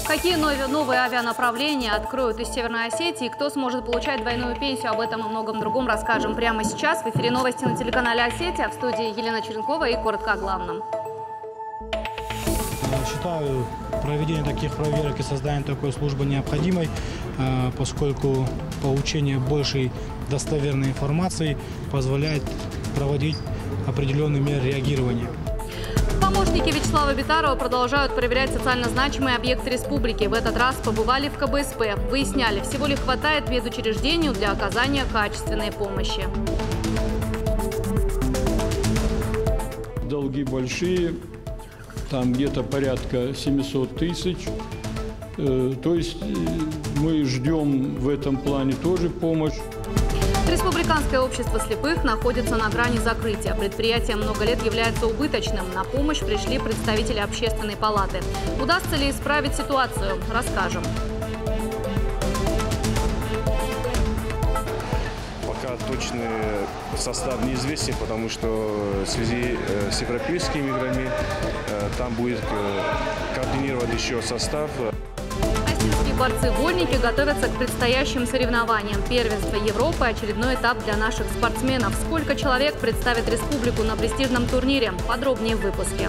Какие новые авианаправления откроют из Северной Осетии? Кто сможет получать двойную пенсию? Об этом и многом другом расскажем прямо сейчас. В эфире новости на телеканале «Осетия». В студии Елена Черенкова и коротко о главном. Считаю проведение таких проверок и создание такой службы необходимой, поскольку получение большей достоверной информации позволяет проводить определенные меры реагирования. Помощники Вячеслава Битарова продолжают проверять социально значимые объекты республики. В этот раз побывали в КБСП. Выясняли, всего ли хватает медучреждению для оказания качественной помощи. Долги большие, там где-то порядка 700 тысяч. То есть мы ждем в этом плане тоже помощь. Республиканское общество слепых находится на грани закрытия. Предприятие много лет является убыточным. На помощь пришли представители общественной палаты. Удастся ли исправить ситуацию? Расскажем. Пока точный состав неизвестен, потому что в связи с европейскими играми там будет координирован еще состав. Борцы-вольники готовятся к предстоящим соревнованиям. Первенство Европы – очередной этап для наших спортсменов. Сколько человек представит республику на престижном турнире? Подробнее в выпуске.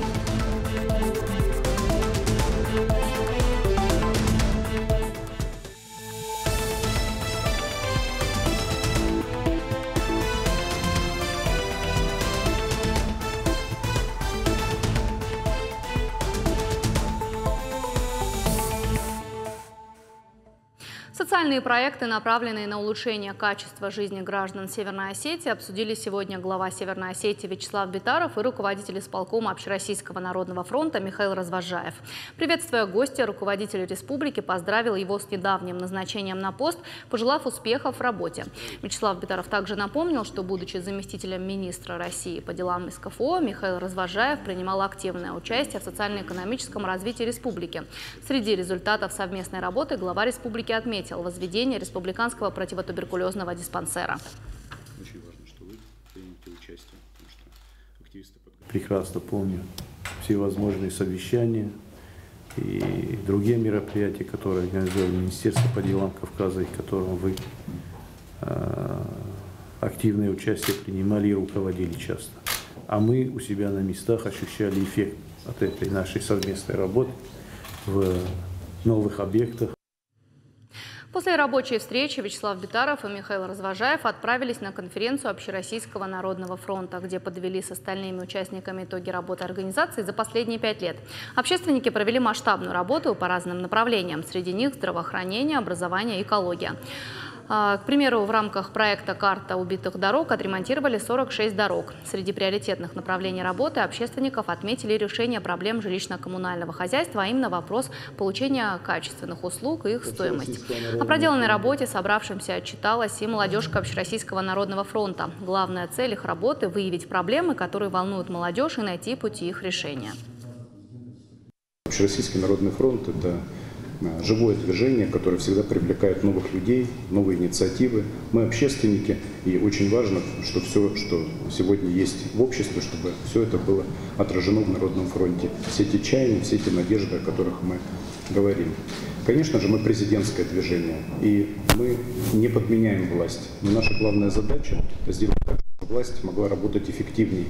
Социальные проекты, направленные на улучшение качества жизни граждан Северной Осетии, обсудили сегодня глава Северной Осетии Вячеслав Битаров и руководитель исполкома Общероссийского народного фронта Михаил Развожаев. Приветствуя гостя, руководитель республики поздравил его с недавним назначением на пост, пожелав успехов в работе. Вячеслав Битаров также напомнил, что, будучи заместителем министра России по делам СКФО, Михаил Развожаев принимал активное участие в социально-экономическом развитии республики. Среди результатов совместной работы глава республики отметил возведение республиканского противотуберкулезного диспансера. Очень важно, что вы примете участие, потому что активисты прекрасно помню все возможные совещания и другие мероприятия, которые организовали Министерство по делам Кавказа, и в котором вы активное участие принимали и руководили часто. А мы у себя на местах ощущали эффект от этой нашей совместной работы в новых объектах. После рабочей встречи Вячеслав Битаров и Михаил Развожаев отправились на конференцию Общероссийского народного фронта, где подвели с остальными участниками итоги работы организации за последние 5 лет. Общественники провели масштабную работу по разным направлениям. Среди них здравоохранение, образование, экология. К примеру, в рамках проекта «Карта убитых дорог» отремонтировали 46 дорог. Среди приоритетных направлений работы общественников отметили решение проблем жилищно-коммунального хозяйства, а именно вопрос получения качественных услуг и их стоимость. О проделанной работе собравшимся отчиталась и молодежка Общероссийского народного фронта. Главная цель их работы – выявить проблемы, которые волнуют молодежь, и найти пути их решения. Общероссийский народный фронт – это живое движение, которое всегда привлекает новых людей, новые инициативы. Мы общественники, и очень важно, что все, что сегодня есть в обществе, чтобы все это было отражено в Народном фронте. Все эти чаяния, все эти надежды, о которых мы говорим. Конечно же, мы президентское движение, и мы не подменяем власть. Но наша главная задача – сделать так, чтобы власть могла работать эффективнее.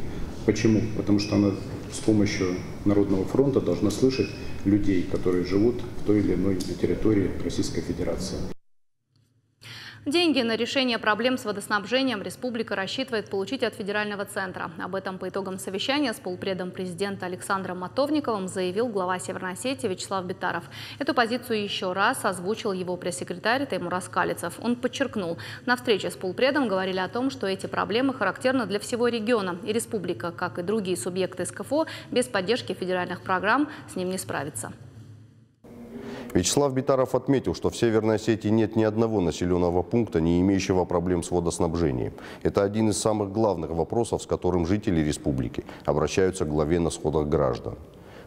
Почему? Потому что она с помощью Народного фронта должна слышать людей, которые живут в той или иной территории Российской Федерации. Деньги на решение проблем с водоснабжением республика рассчитывает получить от федерального центра. Об этом по итогам совещания с полпредом президента Александром Матовниковым заявил глава Северной Осетии Вячеслав Битаров. Эту позицию еще раз озвучил его пресс-секретарь Теймураз Калицев. Он подчеркнул, на встрече с полпредом говорили о том, что эти проблемы характерны для всего региона. И республика, как и другие субъекты СКФО, без поддержки федеральных программ с ним не справится. Вячеслав Битаров отметил, что в Северной Осетии нет ни одного населенного пункта, не имеющего проблем с водоснабжением. Это один из самых главных вопросов, с которым жители республики обращаются к главе на сходах граждан.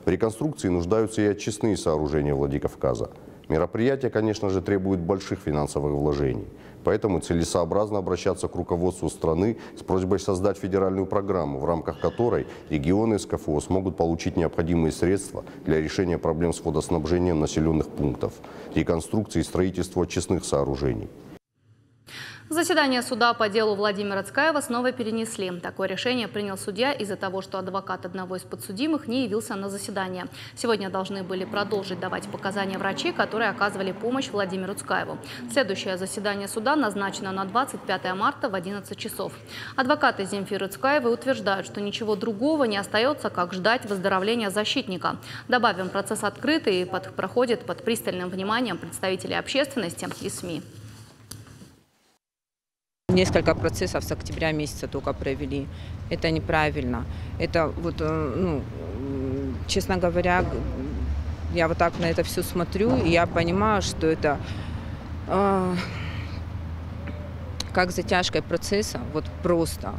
В реконструкции нуждаются и очистные сооружения Владикавказа. Мероприятие, конечно же, требует больших финансовых вложений. Поэтому целесообразно обращаться к руководству страны с просьбой создать федеральную программу, в рамках которой регионы СКФО смогут получить необходимые средства для решения проблем с водоснабжением населенных пунктов, реконструкции и строительства очистных сооружений. Заседание суда по делу Владимира Цкаева снова перенесли. Такое решение принял судья из-за того, что адвокат одного из подсудимых не явился на заседание. Сегодня должны были продолжить давать показания врачи, которые оказывали помощь Владимиру Цкаеву. Следующее заседание суда назначено на 25 марта в 11 часов. Адвокаты Земфиры Цкаевой утверждают, что ничего другого не остается, как ждать выздоровления защитника. Добавим, процесс открытый и проходит под пристальным вниманием представителей общественности и СМИ. Несколько процессов с октября месяца только провели. Это неправильно. Это вот, честно говоря, я вот так на это все смотрю, и я понимаю, что это как затяжкой процесса, вот просто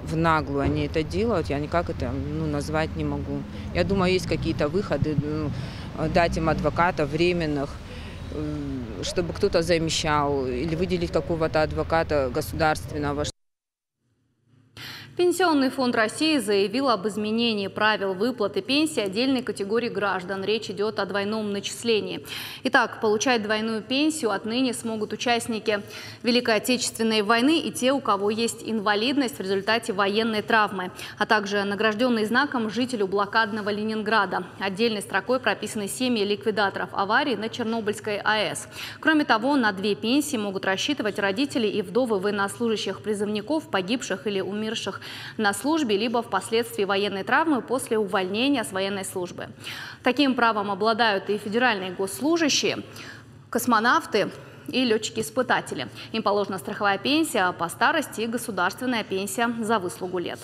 в наглую они это делают, я никак это назвать не могу. Я думаю, есть какие-то выходы, дать им адвокатов временных, чтобы кто-то замещал, или выделить какого-то адвоката государственного. Пенсионный фонд России заявил об изменении правил выплаты пенсии отдельной категории граждан. Речь идет о двойном начислении. Итак, получать двойную пенсию отныне смогут участники Великой Отечественной войны и те, у кого есть инвалидность в результате военной травмы, а также награжденный знаком жителю блокадного Ленинграда. Отдельной строкой прописаны семьи ликвидаторов аварий на Чернобыльской АЭС. Кроме того, на две пенсии могут рассчитывать родители и вдовы военнослужащих призывников, погибших или умерших на службе, либо впоследствии военной травмы после увольнения с военной службы. Таким правом обладают и федеральные госслужащие, космонавты и летчики-испытатели. Им положена страховая пенсия по старости и государственная пенсия за выслугу лет.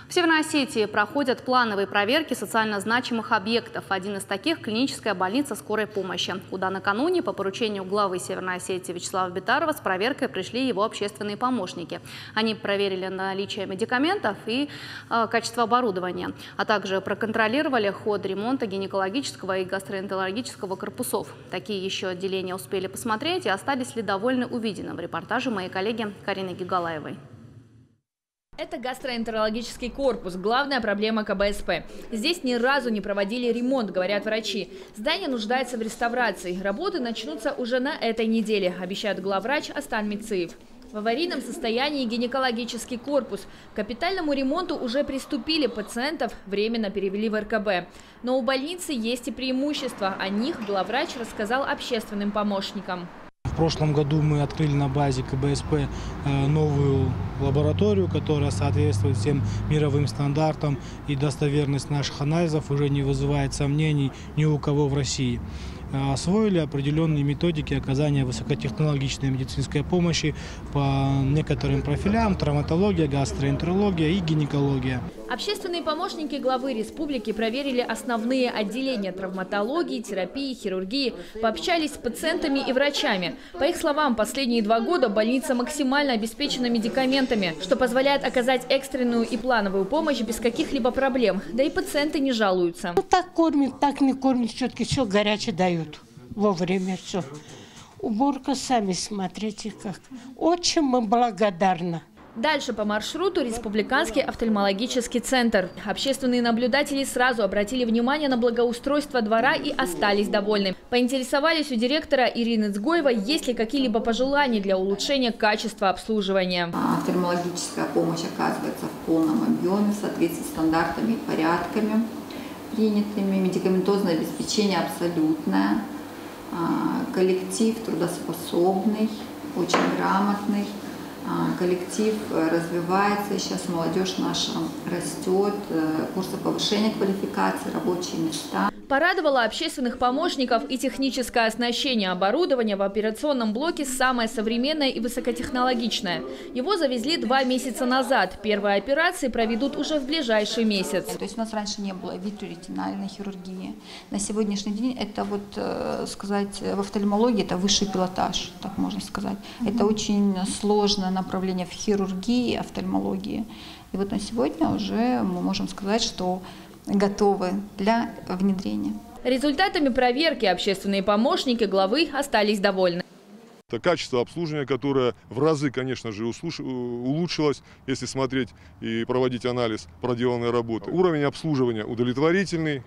В Северной Осетии проходят плановые проверки социально значимых объектов. Один из таких – клиническая больница скорой помощи, куда накануне по поручению главы Северной Осетии Вячеслава Битарова с проверкой пришли его общественные помощники. Они проверили наличие медикаментов и качество оборудования, а также проконтролировали ход ремонта гинекологического и гастроэнтерологического корпусов. Такие еще отделения успели посмотреть и остались ли довольны увиденным. В репортаже моей коллеги Карины Гигалаевой. Это гастроэнтерологический корпус – главная проблема КБСП. Здесь ни разу не проводили ремонт, говорят врачи. Здание нуждается в реставрации. Работы начнутся уже на этой неделе, обещает главврач Астан Мицеев. В аварийном состоянии гинекологический корпус. К капитальному ремонту уже приступили, пациентов временно перевели в РКБ. Но у больницы есть и преимущества. О них главврач рассказал общественным помощникам. В прошлом году мы открыли на базе КБСП новую лабораторию, которая соответствует всем мировым стандартам, и достоверность наших анализов уже не вызывает сомнений ни у кого в России. Освоили определенные методики оказания высокотехнологичной медицинской помощи по некоторым профилям: травматология, гастроэнтерология и гинекология. Общественные помощники главы республики проверили основные отделения травматологии, терапии, хирургии, пообщались с пациентами и врачами. По их словам, последние 2 года больница максимально обеспечена медикаментами, что позволяет оказать экстренную и плановую помощь без каких-либо проблем. Да и пациенты не жалуются. Ну, так кормят, так не кормят, все-таки все горячее дают. Вовремя все. Уборка, сами смотрите как. Очень мы благодарны. Дальше по маршруту Республиканский офтальмологический центр. Общественные наблюдатели сразу обратили внимание на благоустройство двора и остались довольны. Поинтересовались у директора Ирины Цгоева, есть ли какие-либо пожелания для улучшения качества обслуживания. Офтальмологическая помощь оказывается в полном объеме, в соответствии с стандартами и порядками принятыми. Медикаментозное обеспечение абсолютное. Коллектив трудоспособный, очень грамотный. Коллектив развивается, сейчас молодежь наша растет, курсы повышения квалификации, рабочие места. Порадовало общественных помощников и техническое оснащение. Оборудование в операционном блоке самое современное и высокотехнологичное. Его завезли 2 месяца назад. Первые операции проведут уже в ближайший месяц. То есть у нас раньше не было витреоретинальной хирургии. На сегодняшний день это сказать, в офтальмологии это высший пилотаж, так можно сказать. Это очень сложное направление в хирургии и офтальмологии. И вот на сегодня уже мы можем сказать, что готовы для внедрения. Результатами проверки общественные помощники главы остались довольны. Это качество обслуживания, которое в разы, конечно же, улучшилось, если смотреть и проводить анализ проделанной работы. Уровень обслуживания удовлетворительный.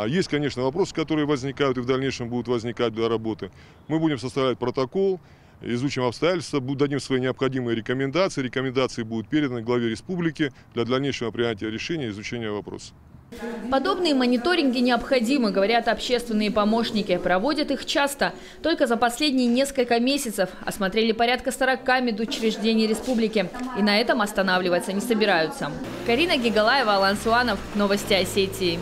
Есть, конечно, вопросы, которые возникают и в дальнейшем будут возникать для работы. Мы будем составлять протокол, изучим обстоятельства, дадим свои необходимые рекомендации. Рекомендации будут переданы главе республики для дальнейшего принятия решения и изучения вопроса. Подобные мониторинги необходимы, говорят общественные помощники. Проводят их часто. Только за последние несколько месяцев осмотрели порядка 40 медучреждений республики. И на этом останавливаться не собираются. Карина Гигалаева, Алан Суанов. Новости Осетии.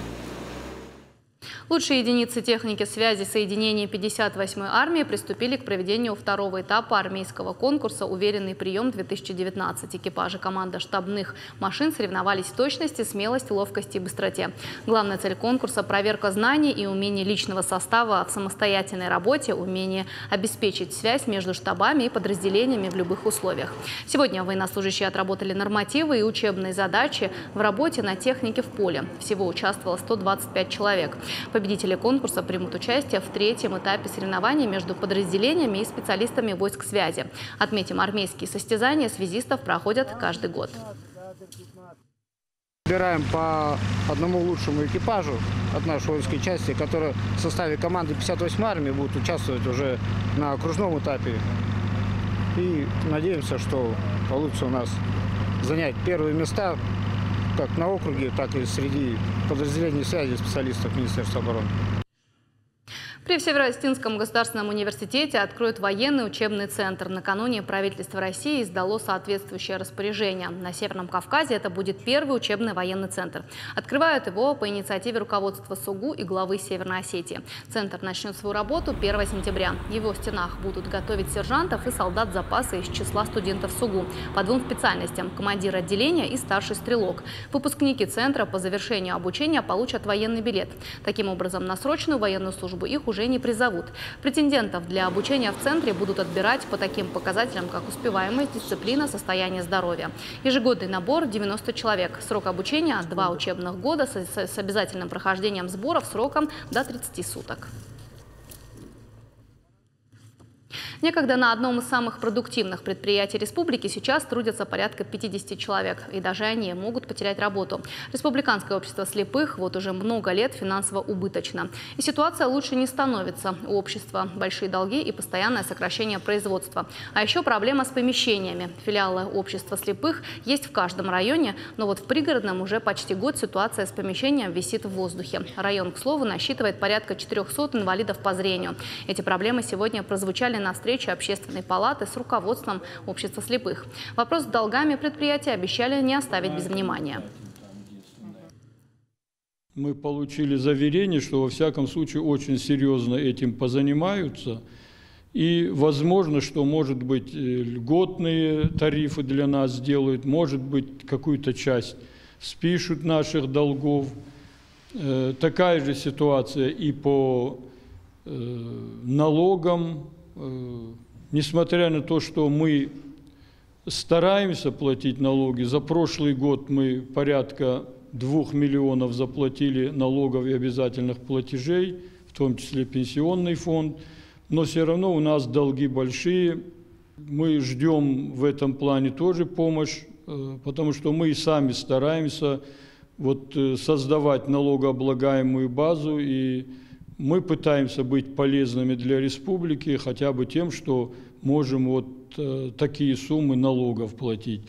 Лучшие единицы техники связи соединения 58-й армии приступили к проведению второго этапа армейского конкурса «Уверенный прием-2019». Экипажи команды штабных машин соревновались в точности, смелости, ловкости и быстроте. Главная цель конкурса – проверка знаний и умений личного состава в самостоятельной работе, умение обеспечить связь между штабами и подразделениями в любых условиях. Сегодня военнослужащие отработали нормативы и учебные задачи в работе на технике в поле. Всего участвовало 125 человек. Победители конкурса примут участие в третьем этапе соревнований между подразделениями и специалистами войск связи. Отметим, армейские состязания связистов проходят каждый год. Выбираем по одному лучшему экипажу от нашей воинской части, который в составе команды 58-й армии будет участвовать уже на окружном этапе. И надеемся, что получится у нас занять первые места как на округе, так и среди подразделений связи специалистов Министерства обороны. При Северо-Осетинском государственном университете откроют военный учебный центр. Накануне правительство России издало соответствующее распоряжение. На Северном Кавказе это будет первый учебный военный центр. Открывают его по инициативе руководства СУГУ и главы Северной Осетии. Центр начнет свою работу 1 сентября. В его стенах будут готовить сержантов и солдат запаса из числа студентов СУГУ по двум специальностям – командир отделения и старший стрелок. Выпускники центра по завершению обучения получат военный билет. Таким образом, на срочную военную службу их уже не призовут. Претендентов для обучения в центре будут отбирать по таким показателям, как успеваемость, дисциплина, состояние здоровья. Ежегодный набор – 90 человек. Срок обучения – 2 учебных года с обязательным прохождением сборов сроком до 30 суток. Некогда на одном из самых продуктивных предприятий республики сейчас трудятся порядка 50 человек. И даже они могут потерять работу. Республиканское общество слепых вот уже много лет финансово убыточно. И ситуация лучше не становится. У общества большие долги и постоянное сокращение производства. А еще проблема с помещениями. Филиалы общества слепых есть в каждом районе, но вот в пригородном уже почти год ситуация с помещением висит в воздухе. Район, к слову, насчитывает порядка 400 инвалидов по зрению. Эти проблемы сегодня прозвучали на встрече Общественной палаты с руководством общества слепых. Вопрос с долгами предприятия обещали не оставить без внимания. Мы получили заверение, что во всяком случае очень серьезно этим позанимаются. И возможно, что, может быть, льготные тарифы для нас сделают, может быть, какую-то часть спишут наших долгов. Такая же ситуация и по налогам. Несмотря на то, что мы стараемся платить налоги, за прошлый год мы порядка 2 миллионов заплатили налогов и обязательных платежей, в том числе пенсионный фонд, но все равно у нас долги большие. Мы ждем в этом плане тоже помощь, потому что мы и сами стараемся создавать налогооблагаемую базу, и мы пытаемся быть полезными для республики хотя бы тем, что можем такие суммы налогов платить.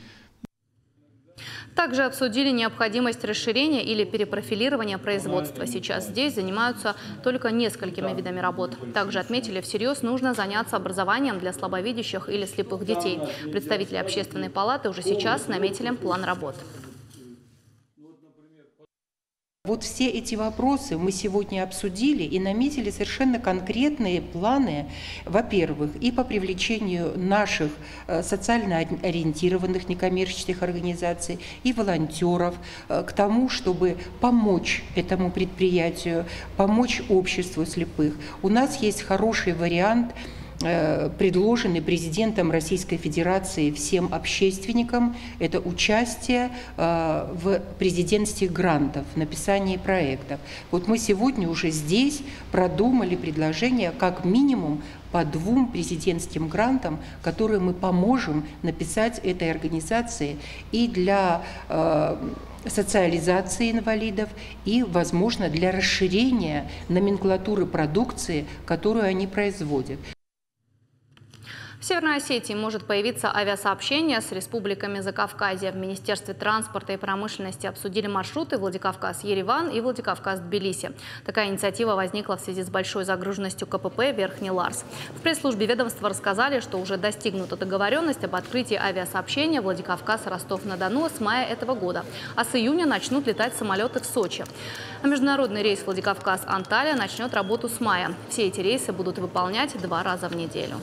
Также обсудили необходимость расширения или перепрофилирования производства. Сейчас здесь занимаются только несколькими видами работ. Также отметили, всерьез нужно заняться образованием для слабовидящих или слепых детей. Представители Общественной палаты уже сейчас наметили план работ. Вот все эти вопросы мы сегодня обсудили и наметили совершенно конкретные планы, во-первых, и по привлечению наших социально ориентированных некоммерческих организаций и волонтеров к тому, чтобы помочь этому предприятию, помочь обществу слепых. У нас есть хороший вариант предложены президентом Российской Федерации всем общественникам. Это участие в президентских грантов, в написании проектов. Вот мы сегодня уже здесь продумали предложение как минимум по 2 президентским грантам, которые мы поможем написать этой организации и для социализации инвалидов, и, возможно, для расширения номенклатуры продукции, которую они производят. В Северной Осетии может появиться авиасообщение с республиками Закавказья. В Министерстве транспорта и промышленности обсудили маршруты Владикавказ-Ереван и Владикавказ-Тбилиси. Такая инициатива возникла в связи с большой загруженностью КПП Верхний Ларс. В пресс-службе ведомства рассказали, что уже достигнута договоренность об открытии авиасообщения Владикавказ-Ростов-на-Дону с мая этого года. А с июня начнут летать самолеты в Сочи. А международный рейс Владикавказ-Анталия начнет работу с мая. Все эти рейсы будут выполнять 2 раза в неделю.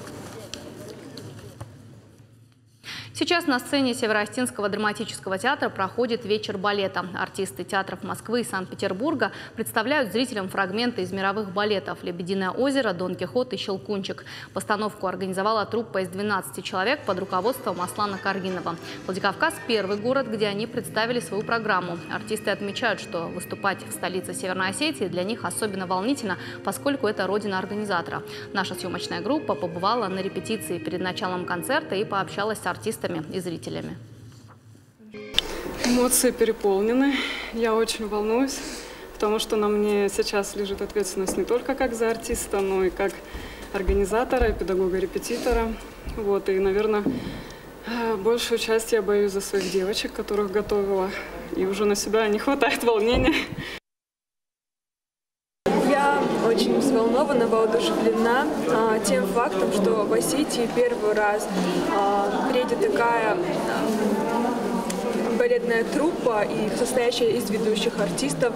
Сейчас на сцене Североостинского драматического театра проходит вечер балета. Артисты театров Москвы и Санкт-Петербурга представляют зрителям фрагменты из мировых балетов «Лебединое озеро», «Дон Кихот» и «Щелкунчик». Постановку организовала труппа из 12 человек под руководством Аслана Каргинова. Владикавказ – первый город, где они представили свою программу. Артисты отмечают, что выступать в столице Северной Осетии для них особенно волнительно, поскольку это родина организатора. Наша съемочная группа побывала на репетиции перед началом концерта и пообщалась с артистами и зрителями. Эмоции переполнены. Я очень волнуюсь, потому что на мне сейчас лежит ответственность не только как за артиста, но и как организатора, и педагога-репетитора. Вот, и, наверное, большую часть я боюсь за своих девочек, которых готовила. И уже на себя не хватает волнения. Я очень взволнована, воодушевлена тем фактом, что в Осетии первый раз приедет такая балетная труппа, и состоящая из ведущих артистов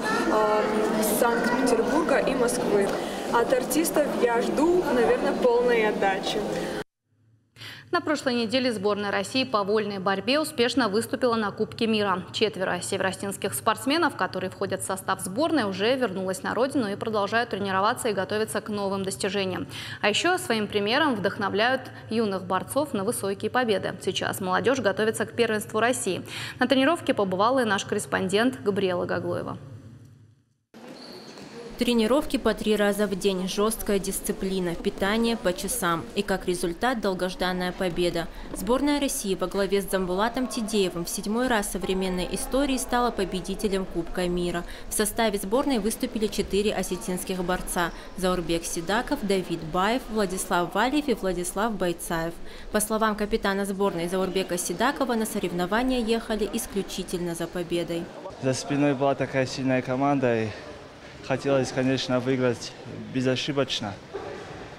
Санкт-Петербурга и Москвы. От артистов я жду, наверное, полной отдачи. На прошлой неделе сборная России по вольной борьбе успешно выступила на Кубке мира. 4 североостинских спортсменов, которые входят в состав сборной, уже вернулась на родину и продолжают тренироваться и готовиться к новым достижениям. А еще своим примером вдохновляют юных борцов на высокие победы. Сейчас молодежь готовится к первенству России. На тренировке побывала и наш корреспондент Габриэла Гаглоева. Тренировки по 3 раза в день, жесткая дисциплина, питание по часам. И как результат долгожданная победа. Сборная России во главе с Дзамбулатом Тидеевым в 7-й раз в современной истории стала победителем Кубка мира. В составе сборной выступили 4 осетинских борца – Заурбек Сидаков, Давид Баев, Владислав Валиев и Владислав Бойцаев. По словам капитана сборной Заурбека Сидакова, на соревнования ехали исключительно за победой. За спиной была такая сильная команда, и хотелось, конечно, выиграть безошибочно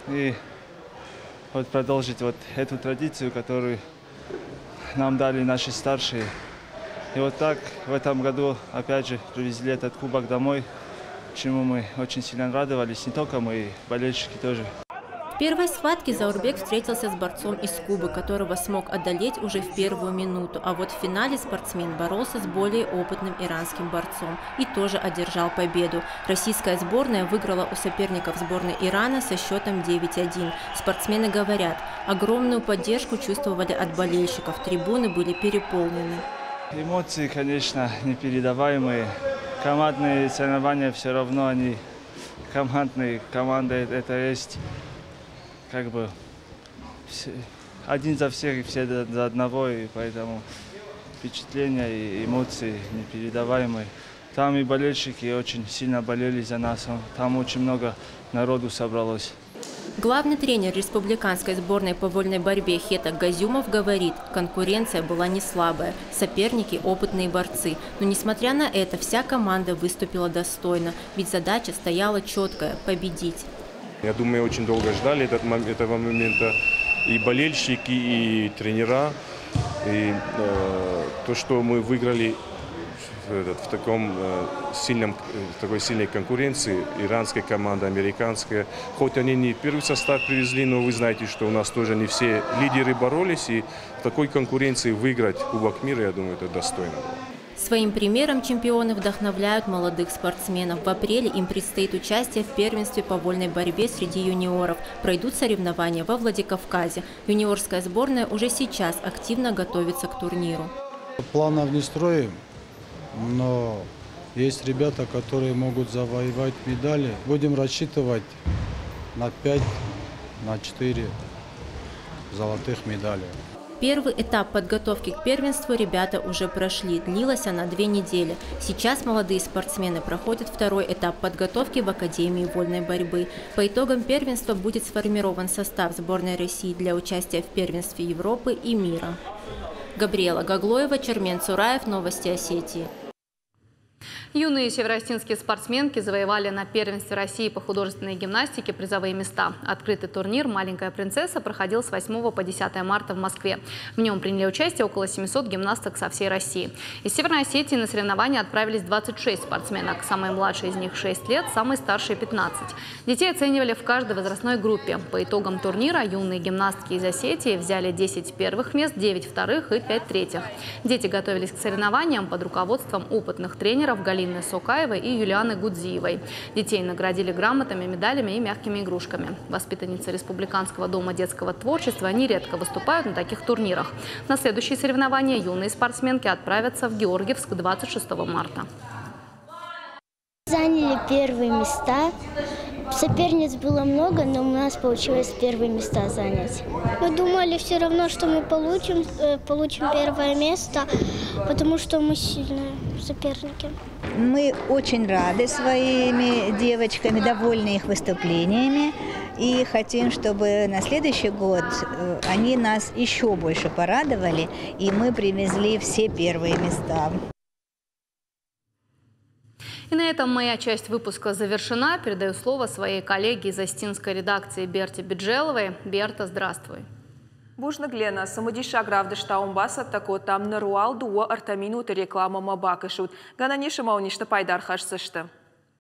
и вот продолжить вот эту традицию, которую нам дали наши старшие. И вот так в этом году опять же привезли этот кубок домой, чему мы очень сильно радовались, не только мы, болельщики тоже. В первой схватке Заурбек встретился с борцом из Кубы, которого смог одолеть уже в первую минуту. А вот в финале спортсмен боролся с более опытным иранским борцом и тоже одержал победу. Российская сборная выиграла у соперников сборной Ирана со счетом 9-1. Спортсмены говорят, огромную поддержку чувствовали от болельщиков, трибуны были переполнены. Эмоции, конечно, непередаваемые. Командные соревнования все равно, они командные. Команда это есть как бы один за всех и все за одного, и поэтому впечатления и эмоции непередаваемые. Там и болельщики очень сильно болели за нас, там очень много народу собралось. Главный тренер республиканской сборной по вольной борьбе Хетак Газюмов говорит, конкуренция была не слабая, соперники – опытные борцы. Но несмотря на это, вся команда выступила достойно, ведь задача стояла четкая – победить. Я думаю, очень долго ждали этого момента и болельщики, и тренера. И то, что мы выиграли в такой сильной конкуренции, иранская команда, американская. Хоть они не первый состав привезли, но вы знаете, что у нас тоже не все лидеры боролись. И в такой конкуренции выиграть Кубок мира, я думаю, это достойно. Своим примером чемпионы вдохновляют молодых спортсменов. В апреле им предстоит участие в первенстве по вольной борьбе среди юниоров. Пройдут соревнования во Владикавказе. Юниорская сборная уже сейчас активно готовится к турниру. Планов не строим, но есть ребята, которые могут завоевать медали. Будем рассчитывать на 5, на 4 золотых медалей. Первый этап подготовки к первенству ребята уже прошли. Длилась она 2 недели. Сейчас молодые спортсмены проходят второй этап подготовки в Академии вольной борьбы. По итогам первенства будет сформирован состав сборной России для участия в первенстве Европы и мира. Габриэла Гаглоева, Чермен Цураев, Новости Осетии. Юные североостинские спортсменки завоевали на первенстве России по художественной гимнастике призовые места. Открытый турнир «Маленькая принцесса» проходил с 8 по 10 марта в Москве. В нем приняли участие около 700 гимнасток со всей России. Из Северной Осетии на соревнования отправились 26 спортсменок. Самые младшие из них 6 лет, самые старшие 15. Детей оценивали в каждой возрастной группе. По итогам турнира юные гимнастки из Осетии взяли 10 первых мест, 9 вторых и 5 третьих. Дети готовились к соревнованиям под руководством опытных тренеров Галины Сокаевой и Юлианы Гудзиевой. Детей наградили грамотами, медалями и мягкими игрушками. Воспитанницы Республиканского дома детского творчества нередко выступают на таких турнирах. На следующие соревнования юные спортсменки отправятся в Георгиевск 26 марта. Заняли первые места. Соперниц было много, но у нас получилось первые места занять. Мы думали все равно, что мы получим первое место, потому что мы сильные соперники. Мы очень рады своими девочками, довольны их выступлениями. И хотим, чтобы на следующий год они нас еще больше порадовали, и мы привезли все первые места. И на этом моя часть выпуска завершена. Передаю слово своей коллеге из остинской редакции Берте Биджеловой. Берта, здравствуй. Бужна Глена, самодиша гравдышта умбаса, тако там наруал дуо артамину реклама мабакышут. Гананишима уништа пайдар хашсышты.